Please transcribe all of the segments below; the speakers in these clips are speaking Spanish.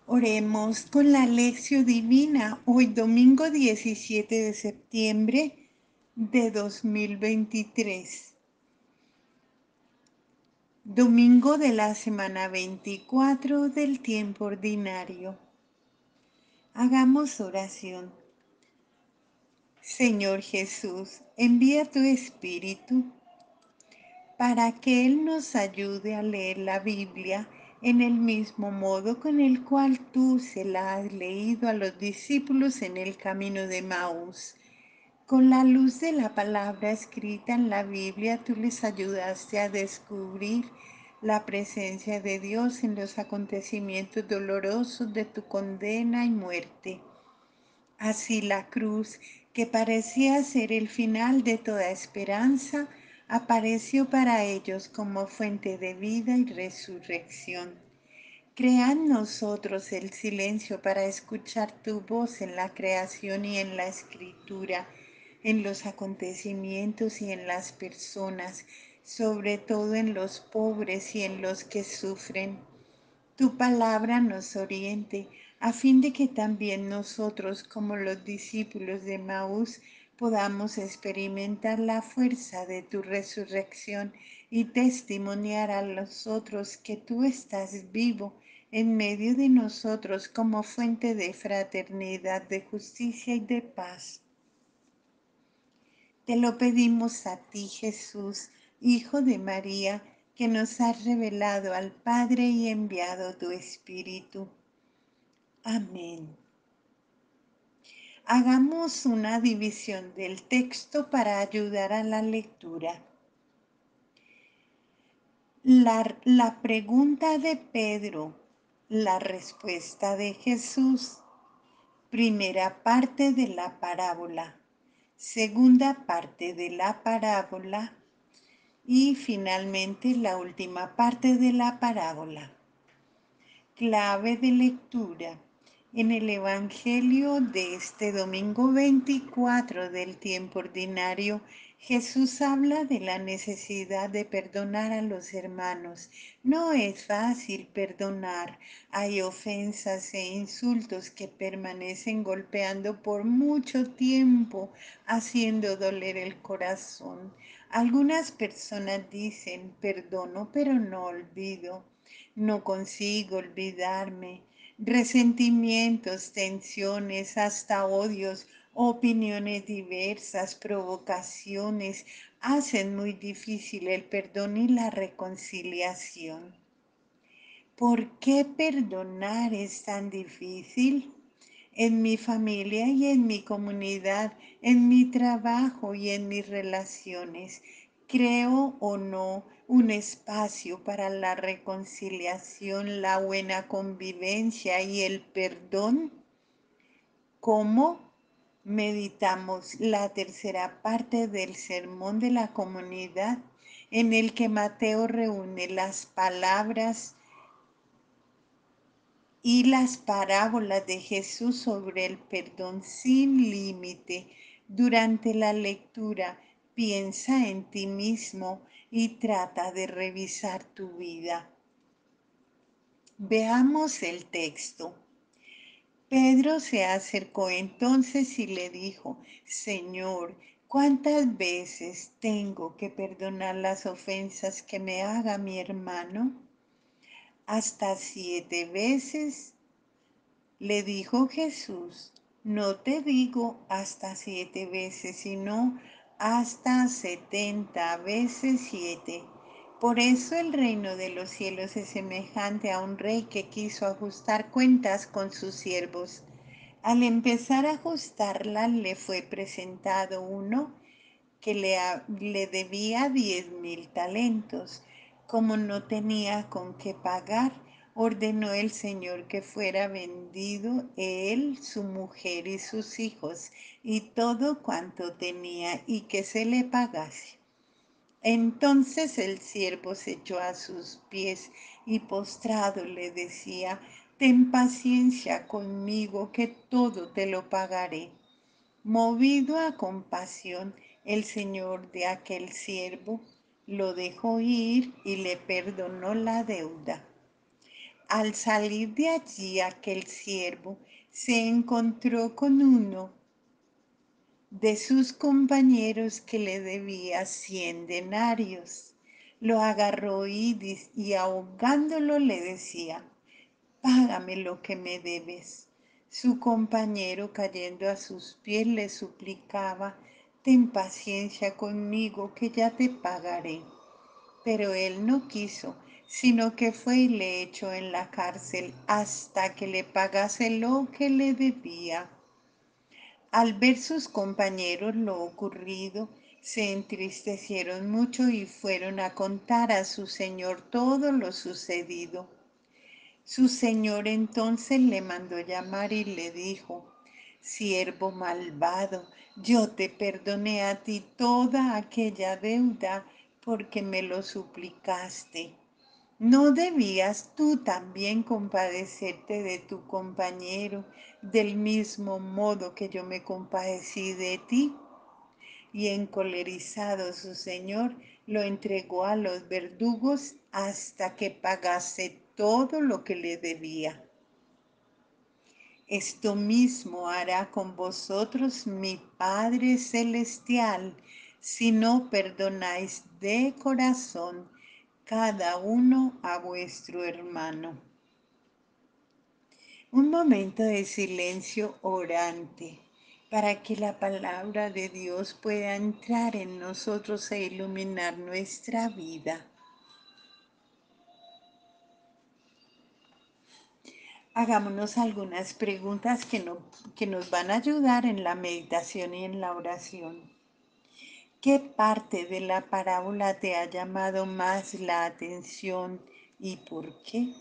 Oremos con la lección divina hoy domingo 17 de septiembre de 2023, domingo de la semana 24 del tiempo ordinario. Hagamos oración. Señor Jesús, envía tu Espíritu para que Él nos ayude a leer la Biblia en el mismo modo con el cual tú se la has leído a los discípulos en el camino de Maús. Con la luz de la palabra escrita en la Biblia, tú les ayudaste a descubrir la presencia de Dios en los acontecimientos dolorosos de tu condena y muerte. Así la cruz, que parecía ser el final de toda esperanza, apareció para ellos como fuente de vida y resurrección. Crea en nosotros el silencio para escuchar tu voz en la creación y en la escritura, en los acontecimientos y en las personas, sobre todo en los pobres y en los que sufren. Tu palabra nos oriente, a fin de que también nosotros, como los discípulos de Maús, podamos experimentar la fuerza de tu resurrección y testimoniar a los otros que tú estás vivo en medio de nosotros como fuente de fraternidad, de justicia y de paz. Te lo pedimos a ti, Jesús, Hijo de María, que nos has revelado al Padre y enviado tu Espíritu. Amén. Hagamos una división del texto para ayudar a la lectura. La pregunta de Pedro, la respuesta de Jesús. Primera parte de la parábola. Segunda parte de la parábola. Y finalmente la última parte de la parábola. Clave de lectura. En el Evangelio de este domingo 24 del tiempo ordinario, Jesús habla de la necesidad de perdonar a los hermanos. No es fácil perdonar. Hay ofensas e insultos que permanecen golpeando por mucho tiempo, haciendo doler el corazón. Algunas personas dicen, perdono, pero no olvido. No consigo olvidarme. Resentimientos, tensiones, hasta odios, opiniones diversas, provocaciones, hacen muy difícil el perdón y la reconciliación. ¿Por qué perdonar es tan difícil? En mi familia y en mi comunidad, en mi trabajo y en mis relaciones, creo o no un espacio para la reconciliación, la buena convivencia y el perdón. ¿Cómo? Meditamos la tercera parte del sermón de la comunidad, en el que Mateo reúne las palabras y las parábolas de Jesús sobre el perdón sin límite. Durante la lectura, piensa en ti mismo y trata de revisar tu vida. Veamos el texto. Pedro se acercó entonces y le dijo, Señor, ¿cuántas veces tengo que perdonar las ofensas que me haga mi hermano? ¿Hasta 7 veces? Le dijo Jesús, no te digo hasta 7 veces, sino hasta 70 veces 7. Por eso el reino de los cielos es semejante a un rey que quiso ajustar cuentas con sus siervos. Al empezar a ajustarla, le fue presentado uno que le debía 10.000 talentos. Como no tenía con qué pagar, ordenó el Señor que fuera vendido él, su mujer y sus hijos, y todo cuanto tenía, y que se le pagase. Entonces el siervo se echó a sus pies y postrado le decía, ten paciencia conmigo, que todo te lo pagaré. Movido a compasión, el señor de aquel siervo lo dejó ir y le perdonó la deuda. Al salir de allí aquel siervo se encontró con uno de sus compañeros que le debía 100 denarios. Lo agarró y ahogándolo le decía: págame lo que me debes. Su compañero, cayendo a sus pies, le suplicaba: ten paciencia conmigo, que ya te pagaré. Pero él no quiso, sino que fue y le echó en la cárcel hasta que le pagase lo que le debía. Al ver sus compañeros lo ocurrido, se entristecieron mucho y fueron a contar a su señor todo lo sucedido. Su señor entonces le mandó llamar y le dijo: siervo malvado, yo te perdoné a ti toda aquella deuda porque me lo suplicaste. ¿No debías tú también compadecerte de tu compañero del mismo modo que yo me compadecí de ti? Y encolerizado su señor, lo entregó a los verdugos hasta que pagase todo lo que le debía. Esto mismo hará con vosotros mi Padre Celestial, si no perdonáis de corazón cada uno a vuestro hermano. Un momento de silencio orante para que la palabra de Dios pueda entrar en nosotros e iluminar nuestra vida. Hagámonos algunas preguntas que nos van a ayudar en la meditación y en la oración. ¿Qué parte de la parábola te ha llamado más la atención y por qué?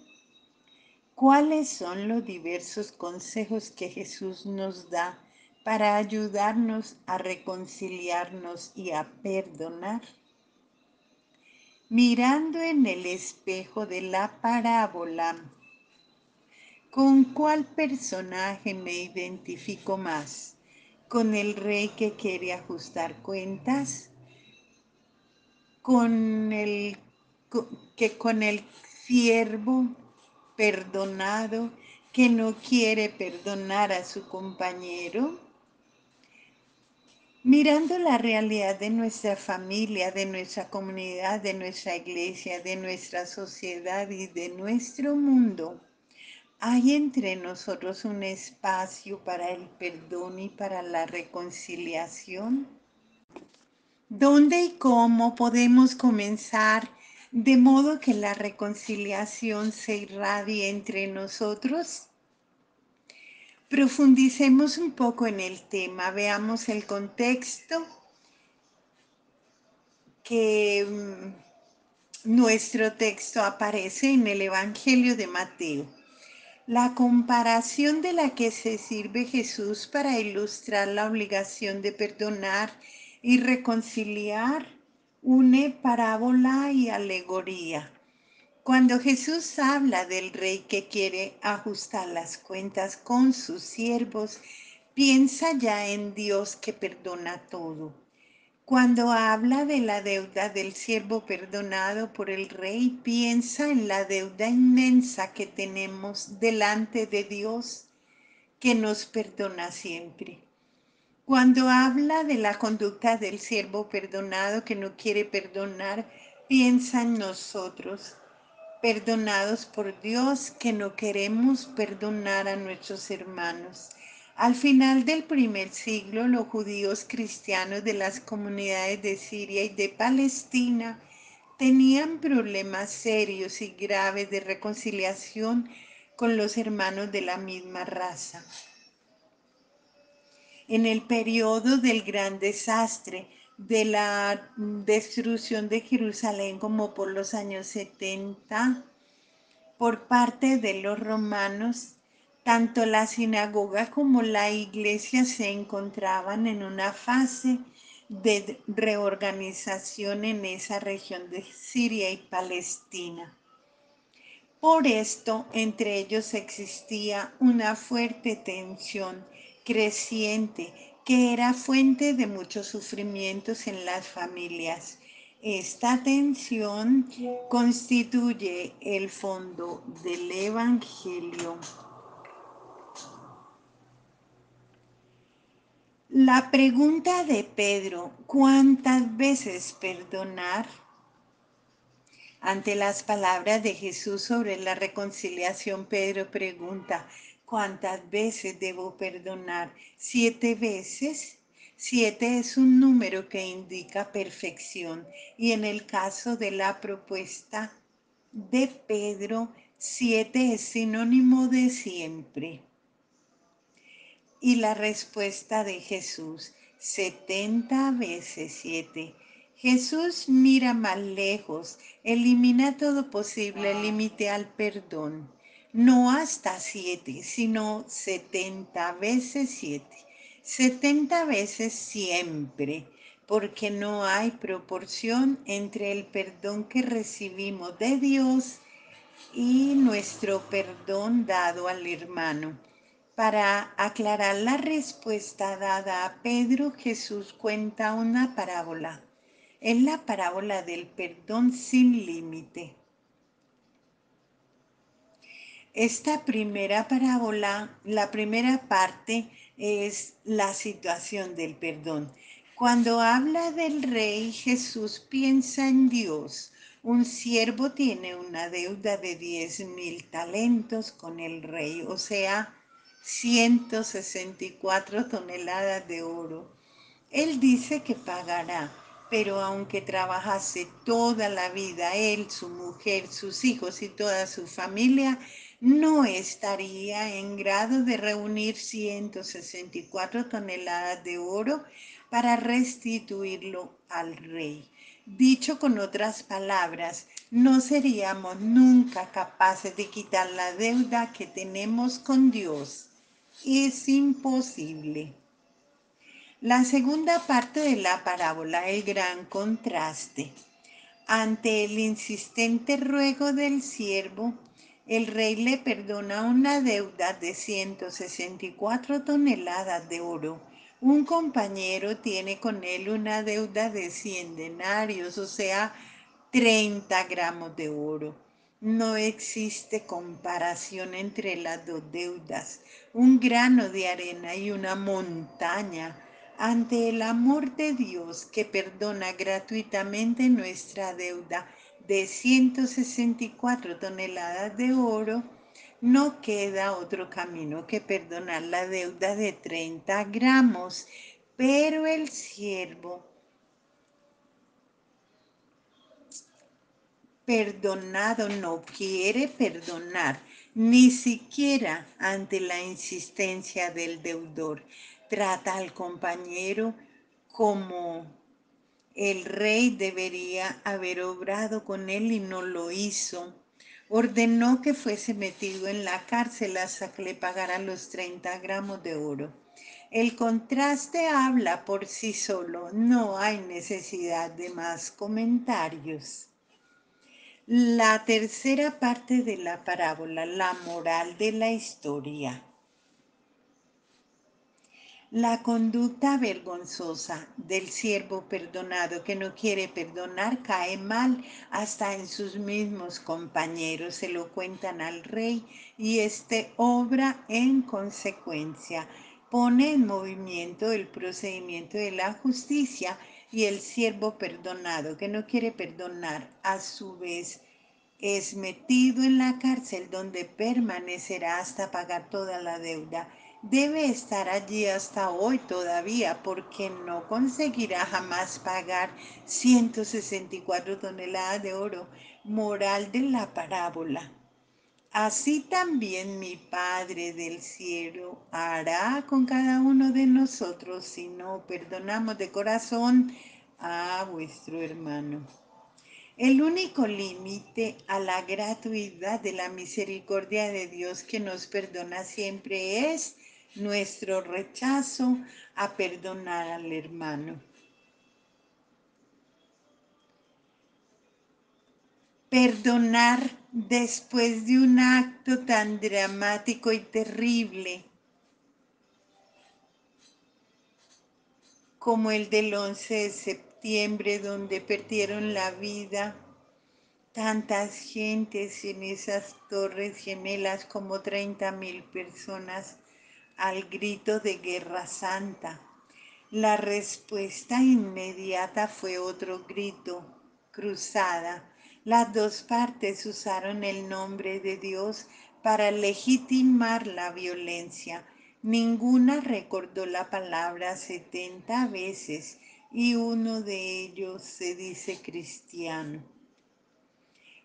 ¿Cuáles son los diversos consejos que Jesús nos da para ayudarnos a reconciliarnos y a perdonar? Mirando en el espejo de la parábola, ¿con cuál personaje me identifico más? ¿Con el rey que quiere ajustar cuentas? ¿Con el, con el siervo perdonado que no quiere perdonar a su compañero? Mirando la realidad de nuestra familia, de nuestra comunidad, de nuestra iglesia, de nuestra sociedad y de nuestro mundo, ¿hay entre nosotros un espacio para el perdón y para la reconciliación? ¿Dónde y cómo podemos comenzar de modo que la reconciliación se irradie entre nosotros? Profundicemos un poco en el tema, veamos el contexto que nuestro texto aparece en el Evangelio de Mateo. La comparación de la que se sirve Jesús para ilustrar la obligación de perdonar y reconciliar une parábola y alegoría. Cuando Jesús habla del rey que quiere ajustar las cuentas con sus siervos, piensa ya en Dios que perdona todo. Cuando habla de la deuda del siervo perdonado por el rey, piensa en la deuda inmensa que tenemos delante de Dios, que nos perdona siempre. Cuando habla de la conducta del siervo perdonado que no quiere perdonar, piensa en nosotros, perdonados por Dios, que no queremos perdonar a nuestros hermanos. Al final del primer siglo, los judíos cristianos de las comunidades de Siria y de Palestina tenían problemas serios y graves de reconciliación con los hermanos de la misma raza. En el periodo del gran desastre, de la destrucción de Jerusalén, como por los años 70, por parte de los romanos, tanto la sinagoga como la iglesia se encontraban en una fase de reorganización en esa región de Siria y Palestina. Por esto, entre ellos existía una fuerte tensión creciente que era fuente de muchos sufrimientos en las familias. Esta tensión constituye el fondo del Evangelio. La pregunta de Pedro, ¿cuántas veces perdonar? Ante las palabras de Jesús sobre la reconciliación, Pedro pregunta, ¿cuántas veces debo perdonar? ¿7 veces? 7 es un número que indica perfección y en el caso de la propuesta de Pedro, 7 es sinónimo de siempre. Y la respuesta de Jesús, 70 veces 7. Jesús mira más lejos, elimina todo posible límite al perdón. No hasta 7, sino 70 veces 7. 70 veces siempre, porque no hay proporción entre el perdón que recibimos de Dios y nuestro perdón dado al hermano. Para aclarar la respuesta dada a Pedro, Jesús cuenta una parábola. Es la parábola del perdón sin límite. Esta primera parábola, la primera parte es la situación del perdón. Cuando habla del rey, Jesús piensa en Dios. Un siervo tiene una deuda de 10,000 talentos con el rey, o sea, 164 toneladas de oro. Él dice que pagará, pero aunque trabajase toda la vida, él, su mujer, sus hijos y toda su familia, no estaría en grado de reunir 164 toneladas de oro para restituirlo al rey. Dicho con otras palabras, no seríamos nunca capaces de quitar la deuda que tenemos con Dios. Es imposible. La segunda parte de la parábola, el gran contraste. Ante el insistente ruego del siervo, el rey le perdona una deuda de 164 toneladas de oro. Un compañero tiene con él una deuda de 100 denarios, o sea, 30 gramos de oro. No existe comparación entre las dos deudas. Un grano de arena y una montaña ante el amor de Dios que perdona gratuitamente nuestra deuda de 164 toneladas de oro, no queda otro camino que perdonar la deuda de 30 gramos. Pero el siervo perdonado no quiere perdonar, ni siquiera ante la insistencia del deudor. Trata al compañero como el rey debería haber obrado con él y no lo hizo. Ordenó que fuese metido en la cárcel hasta que le pagara los 30 gramos de oro. El contraste habla por sí solo, no hay necesidad de más comentarios. La tercera parte de la parábola, la moral de la historia. La conducta vergonzosa del siervo perdonado que no quiere perdonar cae mal hasta en sus mismos compañeros. Se lo cuentan al rey y éste obra en consecuencia. Pone en movimiento el procedimiento de la justicia y el siervo perdonado que no quiere perdonar a su vez es metido en la cárcel donde permanecerá hasta pagar toda la deuda. Debe estar allí hasta hoy todavía porque no conseguirá jamás pagar 164 toneladas de oro. Moral de la parábola. Así también mi Padre del cielo hará con cada uno de nosotros si no perdonamos de corazón a vuestro hermano. El único límite a la gratuidad de la misericordia de Dios que nos perdona siempre es nuestro rechazo a perdonar al hermano. Perdonar después de un acto tan dramático y terrible como el del 11 de septiembre septiembre, donde perdieron la vida tantas gentes en esas torres gemelas, como 30.000 personas, al grito de Guerra Santa. La respuesta inmediata fue otro grito: cruzada. Las dos partes usaron el nombre de Dios para legitimar la violencia. Ninguna recordó la palabra 70 veces y uno de ellos se dice cristiano.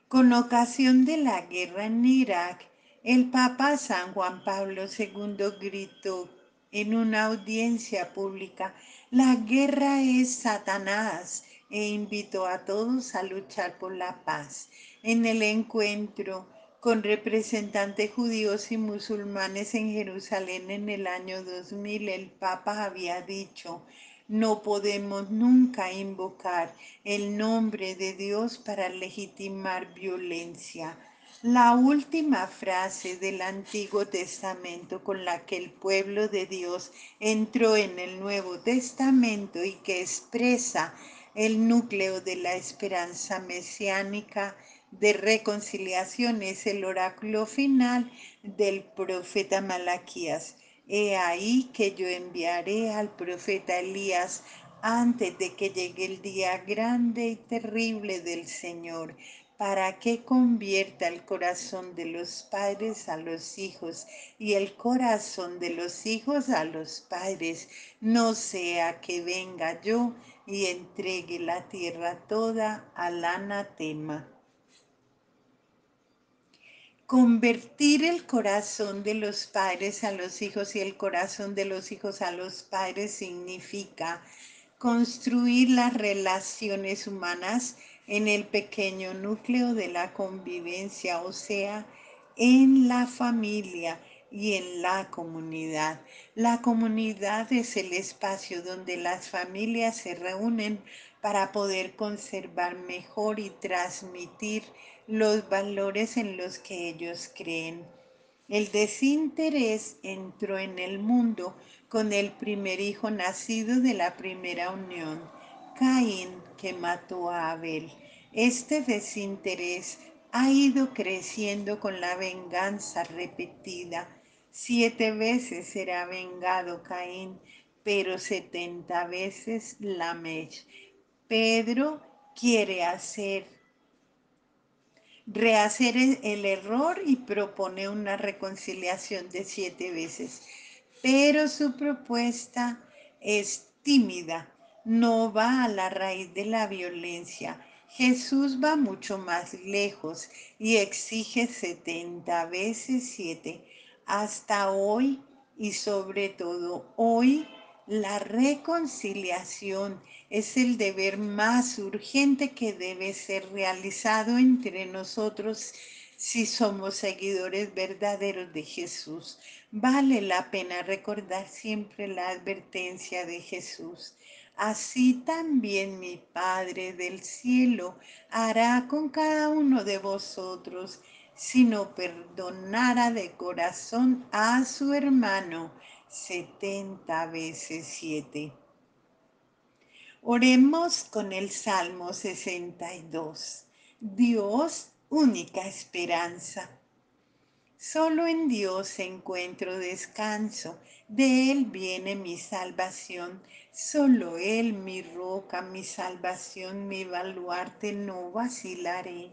Con ocasión de la guerra en Irak, el Papa San Juan Pablo II gritó en una audiencia pública: la guerra es Satanás, e invitó a todos a luchar por la paz. En el encuentro con representantes judíos y musulmanes en Jerusalén en el año 2000, el Papa había dicho: no podemos nunca invocar el nombre de Dios para legitimar violencia. La última frase del Antiguo Testamento con la que el pueblo de Dios entró en el Nuevo Testamento y que expresa el núcleo de la esperanza mesiánica de reconciliación es el oráculo final del profeta Malaquías: he ahí que yo enviaré al profeta Elías antes de que llegue el día grande y terrible del Señor, para que convierta el corazón de los padres a los hijos y el corazón de los hijos a los padres, no sea que venga yo y entregue la tierra toda al anatema. Convertir el corazón de los padres a los hijos y el corazón de los hijos a los padres significa construir las relaciones humanas en el pequeño núcleo de la convivencia, o sea, en la familia y en la comunidad. La comunidad es el espacio donde las familias se reúnen para poder conservar mejor y transmitir los valores en los que ellos creen. El desinterés entró en el mundo con el primer hijo nacido de la primera unión, Caín, que mató a Abel. Este desinterés ha ido creciendo con la venganza repetida. 7 veces será vengado Caín, pero 70 veces Lamech. Pedro quiere rehacer el error y propone una reconciliación de 7 veces. Pero su propuesta es tímida, no va a la raíz de la violencia. Jesús va mucho más lejos y exige 70 veces 7. Hasta hoy, y sobre todo hoy, la reconciliación es el deber más urgente que debe ser realizado entre nosotros si somos seguidores verdaderos de Jesús. Vale la pena recordar siempre la advertencia de Jesús: así también mi Padre del cielo hará con cada uno de vosotros si no perdonara de corazón a su hermano 70 veces 7. Oremos con el Salmo 62. Dios, única esperanza. Solo en Dios encuentro descanso, de Él viene mi salvación. Solo Él, mi roca, mi salvación, mi baluarte, no vacilaré.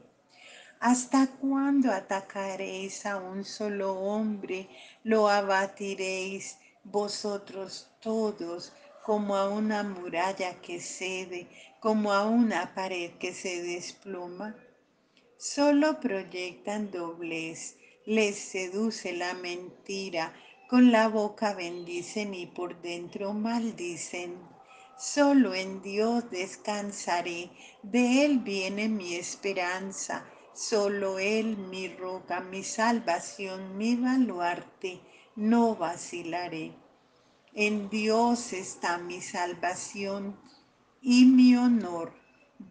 ¿Hasta cuándo atacaréis a un solo hombre? Lo abatiréis vosotros todos como a una muralla que cede, como a una pared que se desploma. Solo proyectan doblez, les seduce la mentira, con la boca bendicen y por dentro maldicen. Solo en Dios descansaré, de Él viene mi esperanza, solo Él mi roca, mi salvación, mi baluarte, no vacilaré. En Dios está mi salvación y mi honor.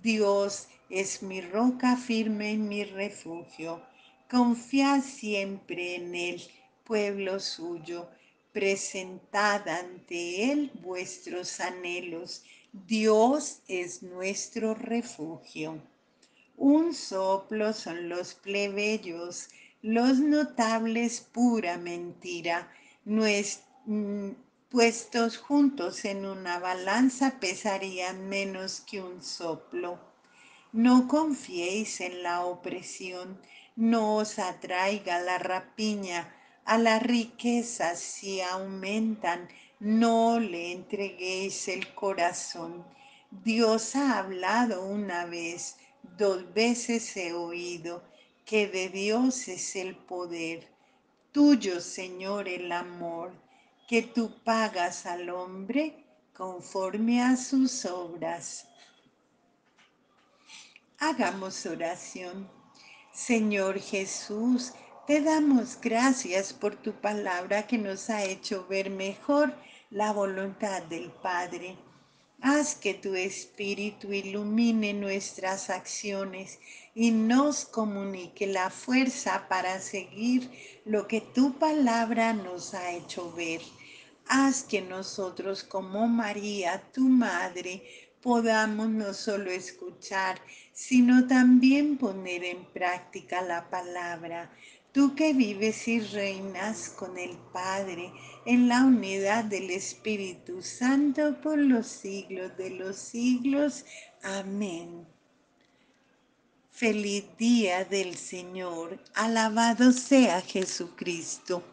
Dios es mi roca firme y mi refugio. Confiad siempre en Él, pueblo suyo. Presentad ante Él vuestros anhelos. Dios es nuestro refugio. Un soplo son los plebeyos, los notables pura mentira, nues- mm, puestos juntos en una balanza pesarían menos que un soplo. No confiéis en la opresión, no os atraiga la rapiña, a las riquezas si aumentan, no le entreguéis el corazón. Dios ha hablado una vez, 2 veces he oído, que de Dios es el poder. Tuyo, Señor, el amor, que tú pagas al hombre conforme a sus obras. Hagamos oración. Señor Jesús, te damos gracias por tu palabra que nos ha hecho ver mejor la voluntad del Padre. Haz que tu Espíritu ilumine nuestras acciones y nos comunique la fuerza para seguir lo que tu palabra nos ha hecho ver. Haz que nosotros como María, tu Madre, podamos no solo escuchar, sino también poner en práctica la palabra. Tú que vives y reinas con el Padre en la unidad del Espíritu Santo por los siglos de los siglos. Amén. Feliz día del Señor. Alabado sea Jesucristo.